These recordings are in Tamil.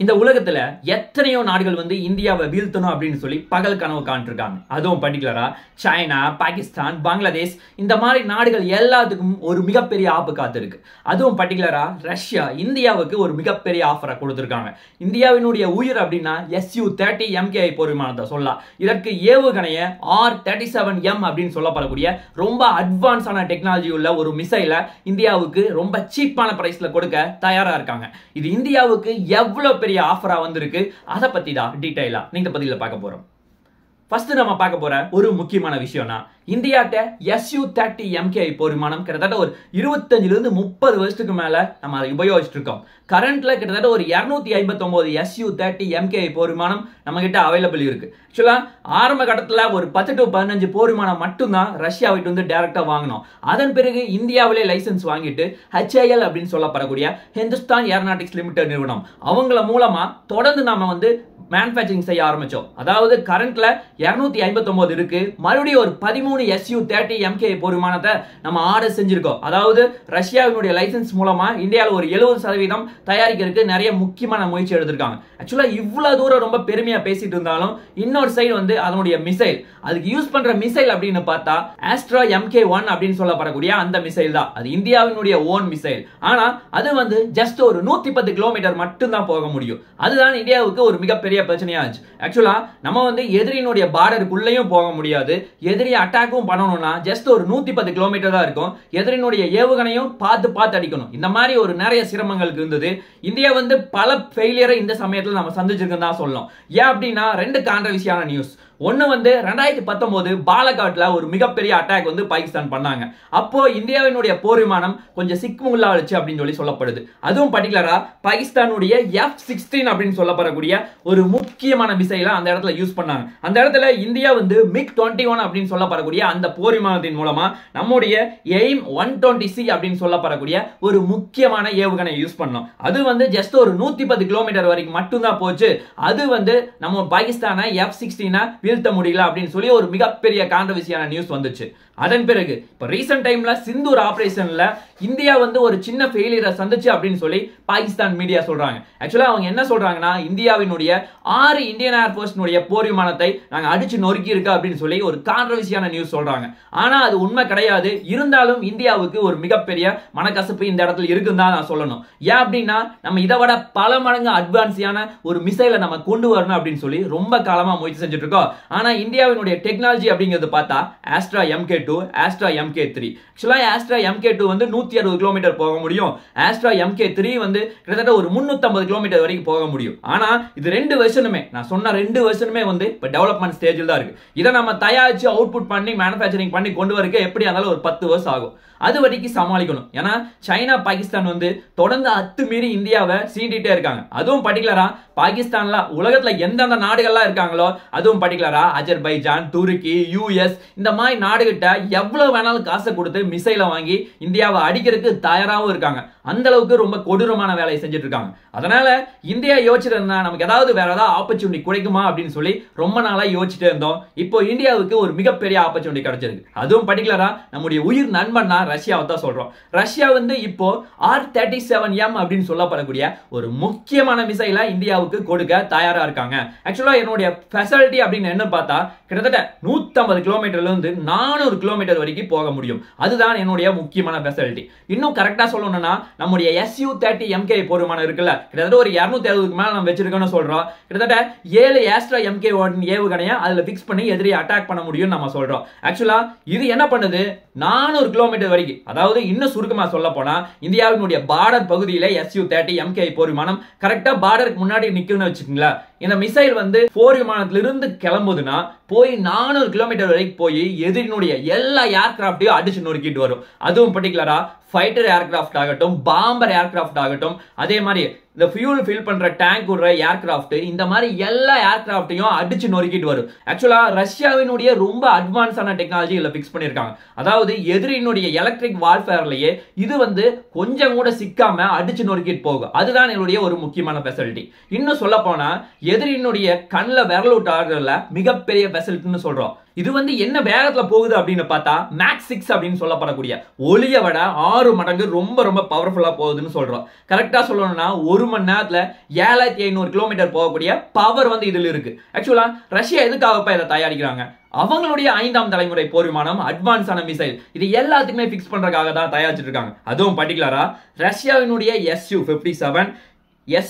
இந்த உலகத்துல எத்தனையோ நாடுகள் வந்து இந்தியாவை வீழ்த்தணும் அப்படின்னு சொல்லி பகல் கனவு காண்ட்ருக்காங்க. அதுவும் பர்டிகுலரா சைனா, பாகிஸ்தான், பங்களாதேஷ் இந்த மாதிரி நாடுகள் எல்லாத்துக்கும் ஒரு மிகப்பெரிய ஆப்பு காத்திருக்கு. அதுவும் பர்டிகுலரா ரஷ்யா இந்தியாவுக்கு ஒரு மிகப்பெரிய ஆஃபரை கொடுத்திருக்காங்க. இந்தியாவினுடைய உயிர் அப்படின்னா Su-30 MKI போர் விமானத்தை சொல்லலாம். இதற்கு ஏவுகணைய R-37M அப்படின்னு சொல்லப்படக்கூடிய ரொம்ப அட்வான்ஸான டெக்னாலஜி உள்ள ஒரு மிசைல இந்தியாவுக்கு ரொம்ப சீப்பான பிரைஸ்ல கொடுக்க தயாரா இருக்காங்க. இது இந்தியாவுக்கு எவ்வளவு பெரிய ஆஃபரா வந்திருக்கு, அதை பத்தி தான் டீடைலா நீங்க பதில பார்க்க போறோம். ஃபர்ஸ்ட் நம்ம பார்க்க போற ஒரு முக்கியமான விஷயம்னா இந்தியாட்ட Su-30 MKI போர் விமானம் கிட்டத்தட்ட ஒரு 25 இருந்து 30 வருஷத்துக்கு மேல நம்ம அதை உபயோகிச்சுட்டு இருக்கோம். கரண்ட்ல கிட்டத்தட்ட ஒரு 259 Su-30 MKI போர் விமானம் நம்ம கிட்ட அவைலபிள் இருக்கு. ஆக்சுவலா ஆரம்ப கட்டத்துல ஒரு 10 to 15 போர் விமானம் மட்டும்தான் ரஷ்யாவிட்டு வந்து டைரக்டா வாங்கணும். அதன் பிறகு இந்தியாவிலே லைசன்ஸ் வாங்கிட்டு HAL அப்படின்னு சொல்லப்படக்கூடிய ஹிந்துஸ்தான் ஏரோநாட்டிக்ஸ் லிமிடெட் நிறுவனம் அவங்கள மூலமா தொடர்ந்து நாம வந்து மேனுஃபேக்சரிங் செய்ய ஆரம்பிச்சோம். அதாவது கரண்ட்ல 259 இருக்கு, மறுபடியும் ஒரு 13 Su-30 MKI போர் விமானத்தை நம்ம ஆர்டர் செஞ்சிருக்கோம். அதாவது ரஷ்யாவினுடைய லைசன்ஸ் மூலமா இந்தியாவில் ஒரு 70% தயாரிக்கிறதுக்கு நிறைய முக்கியமான முயற்சி எடுத்திருக்காங்க. ஆக்சுவலா இவ்வளவு தூரம் ரொம்ப பெருமையா பேசிட்டு இருந்தாலும் இன்னொரு சைடு வந்து அதனுடைய மிசைல், அதுக்கு யூஸ் பண்ற மிசைல் அப்படின்னு பார்த்தா ஆஸ்ட்ரா MK1 அப்படின்னு சொல்லப்படக்கூடிய அந்த மிசைல் தான். அது இந்தியாவினுடைய ஓன் மிசைல். ஆனா அது வந்து ஜஸ்ட் ஒரு 110 கிலோமீட்டர் மட்டும் தான் போக முடியும். அதுதான் இந்தியாவுக்கு ஒரு மிகப்பெரிய பிரச்சனையா இருந்துச்சு. ஆக்சுவலா நம்ம வந்து எதிரியினுடைய பார்டருக்குள்ளேயும் போக முடியாது, எதிரி அட்டாக்கும் பண்ணணும்னா ஜஸ்ட் ஒரு 110 கிலோமீட்டர் தான் இருக்கும். எதிரினுடைய ஏவுகணையும் பார்த்து அடிக்கணும். இந்த மாதிரி ஒரு நிறைய சிரமங்களுக்கு இருந்தது. இந்தியா வந்து பல ஃபெயிலியரை இந்த சமயத்தில் நம்ம சந்திச்சிருக்கோம் தான் சொல்லணும். ஏன் அப்படின்னா ரெண்டு கான்ட்ரவர்சியான நியூஸ். ஒன்னு வந்து 2019 பாலகாட்ல ஒரு மிகப்பெரிய அட்டாக் வந்து பாகிஸ்தான் பண்ணாங்க. அப்போ இந்தியாவினுடைய போர் விமானம் கொஞ்சம் சிக்குமுள்ளாச்சு அப்படின்னு சொல்லி சொல்லப்படுது. அதுவும் பர்டிகுலரா பாகிஸ்தானுடைய F-16 அப்படின்னு சொல்லப்படக்கூடிய ஒரு முக்கியமான மிசைலை அந்த இடத்துல யூஸ் பண்ணாங்க. அந்த இடத்துல இந்தியா வந்து MiG-21 அப்படின்னு சொல்லப்படக்கூடிய அந்த போர் விமானத்தின் மூலமா நம்முடைய AIM-120C அப்படின்னு சொல்லப்படக்கூடிய ஒரு முக்கியமான ஏவுகணை யூஸ் பண்ணோம். அது வந்து ஜஸ்ட் ஒரு 110 கிலோமீட்டர் வரைக்கும் மட்டும்தான் போச்சு. அது வந்து நம்ம பாகிஸ்தானை F-16 வீழ்த்த முடியல அப்படின்னு சொல்லி ஒரு மிகப்பெரிய கான்ட்ரவர்சியான நியூஸ் வந்துச்சு. அதன் பிறகு இப்ப ரீசன்ட் டைம்ல சிந்தூர் ஆபரேஷன்ல இந்தியா வந்து ஒரு சின்ன ஃபெயிலியரை சந்திச்சு அப்படின்னு சொல்லி பாகிஸ்தான் மீடியா சொல்றாங்க. ஆக்சுவலா அவங்க என்ன சொல்றாங்கன்னா இந்தியாவினுடைய 6 இந்தியன் ஏர்போர்ஸ்னுடைய போர் விமானத்தை நாங்க அடிச்சு நொறுக்கி இருக்கா அப்படின்னு சொல்லி ஒரு கான்ட்ரவர்சியான நியூஸ் சொல்றாங்க. ஆனா அது உண்மை கிடையாது. இருந்தாலும் இந்தியாவுக்கு ஒரு மிகப்பெரிய மனக்கசப்பு இந்த இடத்துல இருக்குன்னு தான் நான் சொல்லணும். ஏன் அப்படின்னா நம்ம இதை விட பல மடங்கு அட்வான்ஸியான ஒரு மிசைலை நம்ம கொண்டு வரணும் அப்படின்னு சொல்லி ரொம்ப காலமா முயற்சி செஞ்சுட்டு இருக்கோம். ஆனா இந்தியாவினுடைய டெக்னாலஜி அப்படிங்கிறது பார்த்தா ஆஸ்ட்ரா MK2, ஆஸ்ட்ரா MK3. ஆக்சுவலா ஆஸ்ட்ரா MK2 வந்து 160 கிலோமீட்டர் போக முடியும். ஆஸ்ட்ரா MK3 வந்து கிட்டத்தட்ட ஒரு 350 கிலோமீட்டர் வரைக்கும் போக முடியும். ஆனா இது ரெண்டு வெர்ஷனுமே, நான் சொன்ன ரெண்டு வெர்ஷனுமே வந்து இப்ப டெவலப்மெண்ட் ஸ்டேஜில் தான் இருக்கு. இதை நம்ம தயாரிச்சு அவுட்புட் பண்ணி மேனுஃபேக்சரிங் பண்ணி கொண்டு வரக்கு எப்படி இருந்தாலும் ஒரு 10 வருஷம் ஆகும். அது வரைக்கும் சமாளிக்கணும். ஏன்னா சைனா, பாகிஸ்தான் வந்து தொடர்ந்து அத்துமீறி இந்தியாவை சீண்டிட்டே இருக்காங்க. அதுவும் பர்டிகுலரா பாகிஸ்தான்ல உலகத்துல எந்தெந்த நாடுகள்லாம் இருக்காங்களோ, அதுவும் பர்டிகுலரா அஜர்பைஜான், துருக்கி, US இந்த மாதிரி நாடுகிட்ட எவ்வளவு வேணாலும் காசை கொடுத்து மிசைலை வாங்கி இந்தியாவை அடிக்கிறதுக்கு தயாராகவும் இருக்காங்க. அந்த அளவுக்கு ரொம்ப கொடூரமான வேலையை செஞ்சுட்டு இருக்காங்க. அதனால இந்தியா யோசிச்சுட்டு இருந்தா நமக்கு ஏதாவது வேற ஏதாவது ஆப்பர்ச்சுனிட்டி கிடைக்குமா அப்படின்னு சொல்லி ரொம்ப நாளா யோசிச்சுட்டே இருந்தோம். இப்போ இந்தியாவுக்கு ஒரு மிகப்பெரிய ஆப்பர்ச்சுனிட்டி கிடைச்சிருக்கு. அதுவும் பர்டிகுலரா நம்முடைய உயிர் நண்பன் ரஷ்யாவை தான் சொல்றோம். ரஷ்யா வந்து இப்போ R-37M அப்படின்னு சொல்லப்படக்கூடிய ஒரு முக்கியமான மிசைலை இந்தியாவுக்கு கொடுக்க தயாரா இருக்காங்க. ஆக்சுவலா என்னுடைய ஃபெசிலிட்டி அப்படின்னு என்ன பார்த்தா கிட்டத்தட்ட 150 கிலோமீட்டர்ல இருந்து 400 கிலோமீட்டர் வரைக்கும் போக முடியும். அதுதான் என்னுடைய முக்கியமான ஃபெசிலிட்டி. இன்னும் கரெக்டா சொல்லணும்னா நம்முடைய Su-30 MKI போர் விமானம் இருக்குல்ல, கிட்டத்தட்ட ஒரு 260க்கு மேல நம்ம வச்சிருக்கோம்னு சொல்றோம். கிட்டத்தட்ட 7 ஆஸ்ட்ரா MK1 ஏவுகணையை அதுல பிக்ஸ் பண்ணி எதிரி அட்டாக் பண்ண முடியும் நம்ம சொல்றோம். ஆக்சுவலா இது என்ன பண்ணுது, 400 கிலோமீட்டர் வரைக்கும், அதாவது இன்னும் சுருக்கமா சொல்ல போனா இந்தியாவினுடைய பார்டர் பகுதியில Su-30 MKI போர் விமானம் கரெக்டா பார்டருக்கு முன்னாடி நிக்குன்னு வச்சுக்கீங்களா. இந்த மிசைல் வந்து போர் விமானத்திலிருந்து கிளம்புதுன்னா போய் 400 கிலோமீட்டர் வரைக்கும் போய் எதிரினுடைய எல்லா ஏர்கிராஃப்டையும் அடிச்சு நொறுக்கிட்டு வரும். அதுவும் பர்டிகுலரா ஃபைட்டர் ஏர்கிராஃப்ட் ஆகட்டும், பாம்பர் ஏர்கிராஃப்ட் ஆகட்டும், அதே மாதிரி இந்த ஃபியூல் ஃபில் பண்ற டேங்க் உள்ள ஏர்கிராஃப்ட், இந்த மாதிரி எல்லா ஏர்கிராஃப்டையும் அடிச்சு நொறுக்கிட்டு வரும். ஆக்சுவலா ரஷ்யாவினுடைய ரொம்ப அட்வான்ஸான டெக்னாலஜி இதுல பிக்ஸ் பண்ணிருக்காங்க. அதாவது எதிரினுடைய எலக்ட்ரிக் வார்ஃபேர்லயே இது வந்து கொஞ்சம் கூட சிக்காம அடிச்சு நொறுக்கிட்டு போகும். அதுதான் என்னுடைய ஒரு முக்கியமான ஃபெசிலிட்டி. இன்னும் சொல்ல போனா எதிரினுடைய கண்ணில் விரல் விட்டு ஆடுறதுல மிகப்பெரிய வெசல்ட்னு சொல்றோம். இது வந்து என்ன வேகத்துல போகுது அப்படின்னு பார்த்தா மேக்ஸ் 6 அப்படின்னு சொல்லப்படக்கூடிய ஒளியை விட 6 மடங்கு ரொம்ப ரொம்ப பவர்ஃபுல்லா போகுதுன்னு சொல்றோம். கரெக்டா சொல்லணும்னா 1 மணி நேரத்துல 7500 கிலோமீட்டர் போகக்கூடிய பவர் வந்து இதுல இருக்கு. ஆக்சுவலா ரஷ்யா எதுக்காக இதை தயாரிக்கிறாங்க? அவங்களுடைய 5ஆம் தலைமுறை போர் விமானம், அட்வான்ஸான மிசைல், இது எல்லாத்துக்குமே பிக்ஸ் பண்றதுக்காக தான் தயாரிச்சிட்டு இருக்காங்க. அதுவும் பர்டிகுலரா ரஷ்யாவினுடைய Su-57,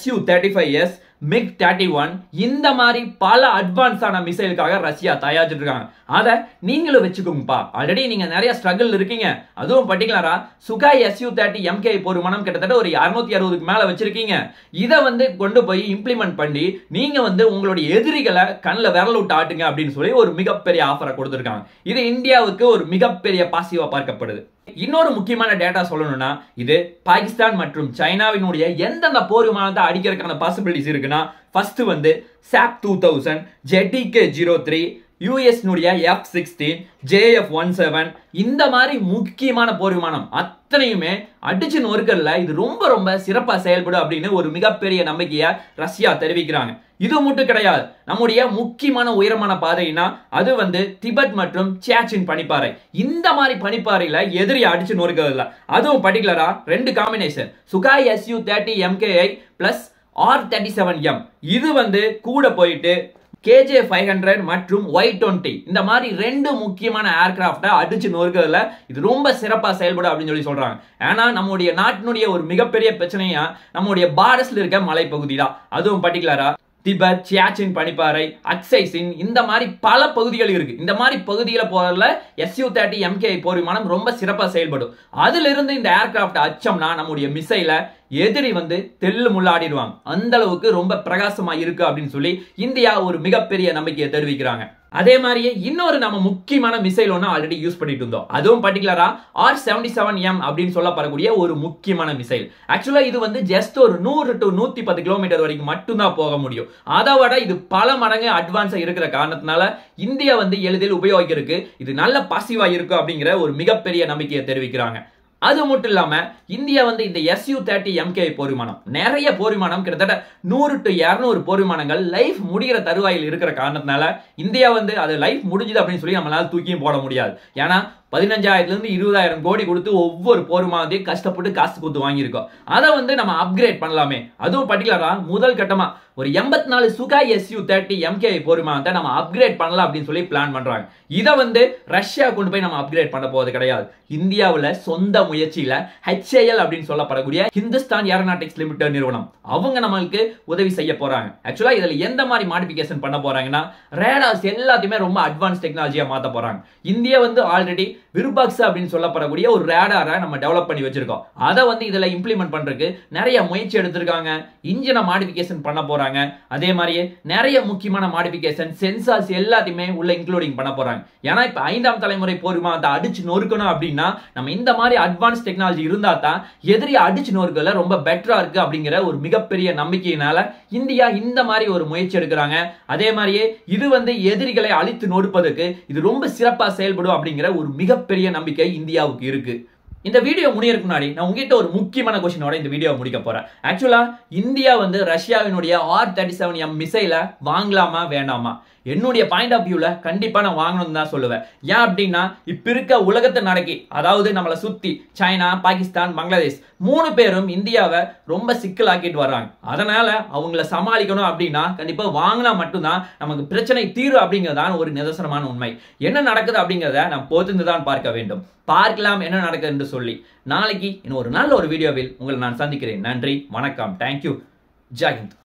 Su-35S, MiG-31 இந்த மாதிரி பல அட்வான்ஸான மிசைலுக்காக ரஷ்யா தயாரிச்சிட்டு இருக்காங்க. அதை நீங்களும் வச்சுக்கோங்கப்பா. ஆல்ரெடி நீங்க நிறைய ஸ்ட்ரகிள் இருக்கீங்க. அதுவும் பர்டிகுலரா சுகாய் Su-30 MK போர் விமானம் கிட்டத்தட்ட ஒரு 260க்கு மேல வச்சிருக்கீங்க. இதை வந்து கொண்டு போய் இம்ப்ளிமெண்ட் பண்ணி நீங்க வந்து உங்களுடைய எதிரிகளை கண்ணில் விரல் விட்டு ஆட்டுங்க அப்படின்னு சொல்லி ஒரு மிகப்பெரிய ஆஃபரை கொடுத்திருக்காங்க. இது இந்தியாவுக்கு ஒரு மிகப்பெரிய பாசிட்டிவா பார்க்கப்படுது. இன்னொரு முக்கியமான டேட்டா சொல்லணும்னா, இது பாகிஸ்தான் மற்றும் சைனாவினுடைய எந்தெந்த போர் விமானத்தை அடிக்கிறதுக்கான பாசிபிலிட்டிஸ் இருக்குன்னா, ஃபர்ஸ்ட் வந்து SAP-2000, ZTK-03, US F-16, JF-17 இந்த மாதிரி முக்கியமான போர் விமானம் அத்தனையுமே அடிச்சு நொறுக்கல்ல இது ரொம்ப ரொம்ப சிறப்பா செயல்படும் அப்படின்னு ஒரு மிகப்பெரிய நம்பிக்கையை ரஷ்யா தெரிவிக்கிறாங்க. இது மட்டும் கிடையாது, நம்முடைய முக்கியமான உயரமான பாதைனா அது வந்து திபெத் மற்றும் சியாச்சின் பனிப்பாறை. இந்த மாதிரி பனிப்பாறையில எதிரி அடிச்சு நொறுக்கல. அதுவும் பர்டிகுலரா 2 combination Sukhoi Su-30 MKI plus R-37M இது வந்து கூட போயிட்டு KJ-500 மற்றும் Y-20 இந்த மாதிரி 2 முக்கியமான ஏர்கிராஃப்டை அடிச்சு நொறுக்கிறதுல இது ரொம்ப சிறப்பா செயல்படும் அப்படின்னு சொல்றாங்க. ஏன்னா நம்முடைய நாட்டினுடைய ஒரு மிகப்பெரிய பிரச்சனையா நம்முடைய பார்டர்ஸ்ல இருக்க மலைப்பகுதி தான். அதுவும் பர்டிகுலரா திபெத், சியாச்சின் பனிப்பாறை, அக்சைசின் இந்த மாதிரி பல பகுதிகள் இருக்கு. இந்த மாதிரி பகுதியில போறதுல Su-30 MKI போர் விமானம் ரொம்ப சிறப்பா செயல்படும். அதுல இருந்து இந்த ஏர்கிராஃப்ட் அச்சம்னா நம்முடைய மிசைல எதிரி வந்து தெல்லு முள்ளாடிடுவாங்க. அந்த அளவுக்கு ரொம்ப பிரகாசமா இருக்கு அப்படின்னு சொல்லி இந்தியா ஒரு மிகப்பெரிய நம்பிக்கையை தெரிவிக்கிறாங்க. அதே மாதிரியே இன்னொரு நம்ம முக்கியமான மிசைல் ஒன்று ஆல்ரெடி யூஸ் பண்ணிட்டு இருந்தோம். அதுவும் பர்டிகுலரா R-77M அப்படின்னு சொல்லப்படக்கூடிய ஒரு முக்கியமான மிசைல். ஆக்சுவலா இது வந்து ஜஸ்ட் ஒரு 100 to 110 கிலோமீட்டர் வரைக்கும் மட்டும்தான் போக முடியும். அதை விட இது பல மடங்கு அட்வான்ஸா இருக்கிற காரணத்தினால இந்தியா வந்து எளிதில் உபயோகிக்கிறதுக்கு இது நல்ல பாசிவா இருக்கு அப்படிங்கிற ஒரு மிகப்பெரிய நம்பிக்கையை தெரிவிக்கிறாங்க. அது மட்டும் இல்லாம இந்தியா வந்து இந்த Su-30 MKI போர் விமானம் நிறைய போர் விமானம் கிட்டத்தட்ட 100 to 200 போர் விமானங்கள் லைஃப் முடிகிற தருவாயில் இருக்கிற காரணத்தினால இந்தியா வந்து அது லைஃப் முடிஞ்சது அப்படின்னு சொல்லி நம்மளால தூக்கியும் போட முடியாது. ஏன்னா 15,000 இருந்து 20,000 கோடி கொடுத்து ஒவ்வொரு போர் விமானத்தையும் கஷ்டப்பட்டு காசு கொடுத்து வாங்கியிருக்கோம். அதை வந்து நம்ம அப்கிரேட் பண்ணலாமே. அதுவும் பர்டிகுலரா முதல் கட்டமா ஒரு 84 சுகாய் Su-30 MKI போர் விமானத்தை நம்ம அப்கிரேட் பண்ணலாம் அப்படின்னு சொல்லி பிளான் பண்றாங்க. இதை வந்து ரஷ்யா கொண்டு போய் நம்ம அப்கிரேட் பண்ண போவது கிடையாது. இந்தியாவில் சொந்த முயற்சியில HAL அப்படின்னு சொல்லப்படக்கூடிய ஹிந்துஸ்தான் ஏரோநாட்டிக்ஸ் லிமிடெட் நிறுவனம் அவங்க நம்மளுக்கு உதவி செய்ய போறாங்க. ஆக்சுவலா இதுல எந்த மாதிரி மாடிஃபிகேஷன் பண்ண போறாங்கன்னா, ரேடார்ஸ் எல்லாத்தையுமே ரொம்ப அட்வான்ஸ் டெக்னாலஜியா மாத்த போறாங்க. இந்தியா வந்து ஆல்ரெடி விருபாக்ஸ் அப்படின்னு சொல்லப்படக்கூடிய ஒரு ரேடாரை நம்ம டெவலப் பண்ணி வச்சிருக்கோம். அதை வந்து இதுல இம்ப்ளிமெண்ட் பண்றதுக்கு நிறைய முயற்சி எடுத்திருக்காங்க. இன்ஜினை மாடிஃபிகேஷன் பண்ண போறாங்க. அதே மாதிரியே நிறைய முக்கியமான மாடிஃபிகேஷன் சென்சார்ஸ் எல்லாத்தையுமே உள்ள இன்க்ளூடிங் பண்ண போறாங்க. ஏன்னா இப்ப 5ஆம் தலைமுறை போர் விமானத்தை அடிச்சு நொறுக்கணும் அப்படின்னா நம்ம இந்த மாதிரி அட்வான்ஸ் டெக்னாலஜி இருந்தா தான் எதிரி அடிச்சு நொறுக்கல ரொம்ப பெட்டரா இருக்கு அப்படிங்கிற ஒரு மிகப்பெரிய நம்பிக்கையினால இந்தியா இந்த மாதிரி ஒரு முயற்சி எடுக்கிறாங்க. அதே மாதிரியே இது வந்து எதிரிகளை அழித்து நொறுப்பதற்கு இது ரொம்ப சிறப்பா செயல்படும் அப்படிங்கிற ஒரு மிகப்பெரிய நம்பிக்கை இந்தியாவுக்கு இருக்கு. இந்த வீடியோ முடியறதுக்கு முன்னாடி நான் உங்ககிட்ட ஒரு முக்கியமான கொஸ்டினோட இந்த வீடியோ முடிக்க போறேன். ஆக்சுவலா இந்தியா வந்து ரஷ்யாவினுடைய R-37M மிசைல வாங்கலாமா வேண்டாமா? என்னுடைய பாயிண்ட் ஆஃப் வியூல கண்டிப்பா நான் வாங்கணும்னு தான் சொல்லுவேன். ஏன் அப்படின்னா இப்ப இருக்க உலகத்தை நடக்கி, அதாவது நம்மளை சுத்தி சைனா, பாகிஸ்தான், பங்களாதேஷ் 3 பேரும் இந்தியாவை ரொம்ப சிக்கலாக்கிட்டு வர்றாங்க. அதனால அவங்கள சமாளிக்கணும் அப்படின்னா கண்டிப்பா வாங்கினா மட்டும்தான் நமக்கு பிரச்சனை தீரும் அப்படிங்கறதான் ஒரு நிதர்சனமான உண்மை. என்ன நடக்குது அப்படிங்கறத நாம் பொறுத்து தான் பார்க்க வேண்டும். பார்க்கலாம் என்ன நடக்குது என்று சொல்லி நாளைக்கு இன்னும் ஒரு நல்ல ஒரு வீடியோவில் உங்களை நான் சந்திக்கிறேன். நன்றி, வணக்கம், தேங்க்யூ, ஜெய் ஹிந்த்.